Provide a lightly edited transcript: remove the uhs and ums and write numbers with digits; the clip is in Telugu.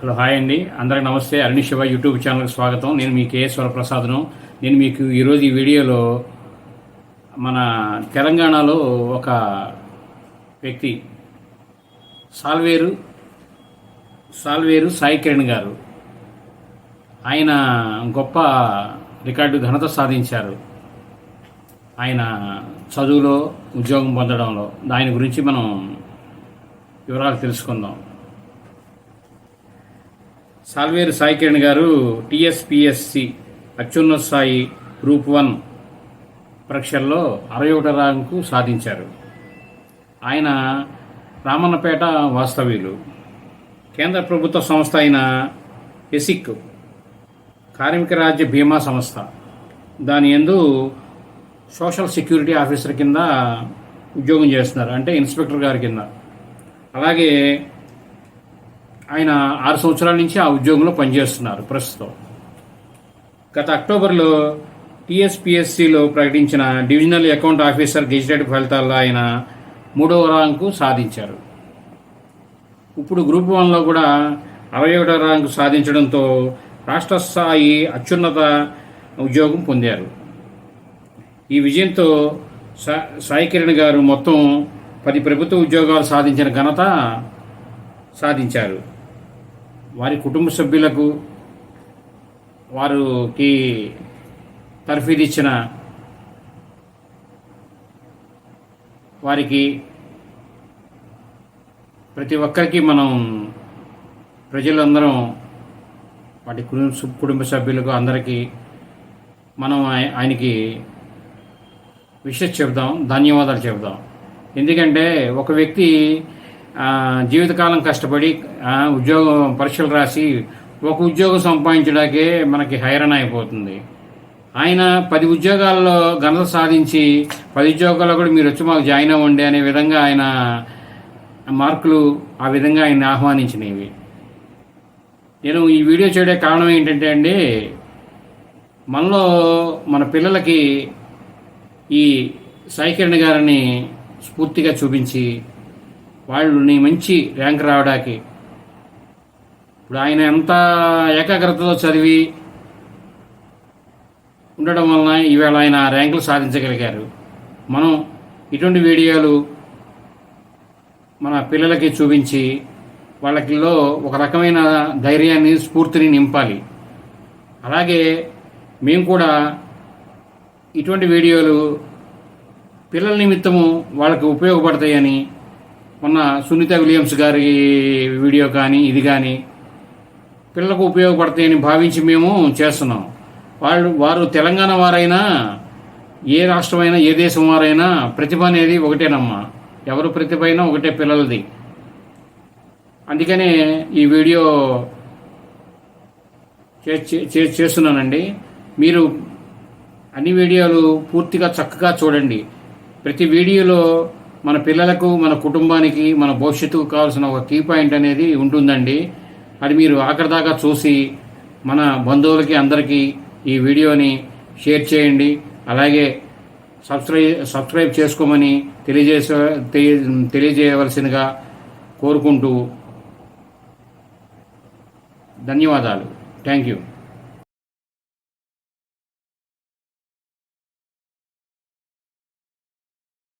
హలో హాయ్ అండి, అందరికి నమస్తే. అరుణ్ శివ యూట్యూబ్ ఛానల్కి స్వాగతం. నేను మీ కేఎస్వర ప్రసాద్ను. నేను మీకు ఈరోజు ఈ వీడియోలో మన తెలంగాణలో ఒక వ్యక్తి సాల్వేరు సాయి కిరణ్ గారు, ఆయన గొప్ప రికార్డు ఘనత సాధించారు. ఆయన చదువులో, ఉద్యోగం పొందడంలో. దాని గురించి మనం వివరాలు తెలుసుకుందాం. సాల్వేరు సాయి కిరణ్ గారు టీఎస్పీఎస్సి అత్యున్నత స్థాయి గ్రూప్ 1 పరీక్షల్లో 61వ ర్యాంకు సాధించారు. ఆయన రామన్నపేట వాస్తవ్యులు. కేంద్ర ప్రభుత్వ సంస్థ అయిన ఎసిక్, కార్మిక రాజ్య బీమా సంస్థ, దాని యందు సోషల్ సెక్యూరిటీ ఆఫీసర్ కింద ఉద్యోగం చేస్తున్నారు, అంటే ఇన్స్పెక్టర్ గారి కింద. అలాగే ఆయన 6 సంవత్సరాల నుంచి ఆ ఉద్యోగంలో పనిచేస్తున్నారు ప్రస్తుతం. గత అక్టోబర్లో టీఎస్పీఎస్సిలో ప్రకటించిన డివిజనల్ అకౌంట్ ఆఫీసర్ గెజిటెడ్ ఫలితాల్లో ఆయన 3వ ర్యాంకు సాధించారు. ఇప్పుడు గ్రూప్ 1లో కూడా 61వ ర్యాంకు సాధించడంతో రాష్ట్ర స్థాయి అత్యున్నత ఉద్యోగం పొందారు. ఈ విజయంతో సాయి కిరణ్ గారు మొత్తం 10 ప్రభుత్వ ఉద్యోగాలు సాధించిన ఘనత సాధించారు. వారి కుటుంబ సభ్యులకు, వారికి తర్ఫీదిచ్చిన వారికి, ప్రతి ఒక్కరికి మనం ప్రజలందరం, వాటి కుటుంబ సభ్యులకు అందరికీ మనం ఆయనకి విషెస్ చెబుదాం, ధన్యవాదాలు చెబుదాం. ఎందుకంటే ఒక వ్యక్తి జీవితకాలం కష్టపడి ఉద్యోగం పరీక్షలు రాసి ఒక ఉద్యోగం సంపాదించడానికే మనకి హైరాణ అయిపోతుంది. ఆయన 10 ఉద్యోగాల్లో ఘనత సాధించి 10 ఉద్యోగాల్లో కూడా మీరు వచ్చి మాకు జాయిన్ అవ్వండి అనే విధంగా ఆయన మార్కులు ఆ విధంగా ఆయన ఆహ్వానించినవి. నేను ఈ వీడియో చేయడానికి కారణం ఏంటంటే అండి, మనలో మన పిల్లలకి ఈ సాయి కిరణ్ గారిని స్ఫూర్తిగా చూపించి వాళ్ళని మంచి ర్యాంక్ రావడానికి, ఇప్పుడు ఆయన ఎంత ఏకాగ్రతతో చదివి ఉండడం వలన ఈవేళ ఆయన ర్యాంకులు సాధించగలిగారు. మనం ఇటువంటి వీడియోలు మన పిల్లలకి చూపించి వాళ్ళకిలో ఒక రకమైన ధైర్యాన్ని, స్ఫూర్తిని నింపాలి. అలాగే మేము కూడా ఇటువంటి వీడియోలు పిల్లల నిమిత్తము వాళ్ళకి ఉపయోగపడతాయని, మొన్న సునీత విలియమ్స్ గారి వీడియో కానీ ఇది కానీ పిల్లలకు ఉపయోగపడతాయని భావించి మేము చేస్తున్నాం. వారు తెలంగాణ వారైనా, ఏ రాష్ట్రమైనా, ఏ దేశం వారైనా ప్రతిభ అనేది ఒకటేనమ్మా. ఎవరు ప్రతిభ అయినా ఒకటే పిల్లలది. అందుకనే ఈ వీడియో చేస్తున్నానండి. మీరు అన్ని వీడియోలు పూర్తిగా చక్కగా చూడండి. ప్రతి వీడియోలో మన పిల్లలకు, మన కుటుంబానికి, మన భవిష్యత్తుకు కావాల్సిన ఒక కీ పాయింట్ అనేది ఉంటుందండి. అది మీరు ఆఖరి దాకా చూసి మన బంధువులకి అందరికీ ఈ వీడియోని షేర్ చేయండి. అలాగే సబ్స్క్రైబ్ చేసుకోమని తెలియజేయవలసినగా కోరుకుంటూ ధన్యవాదాలు. Thank you.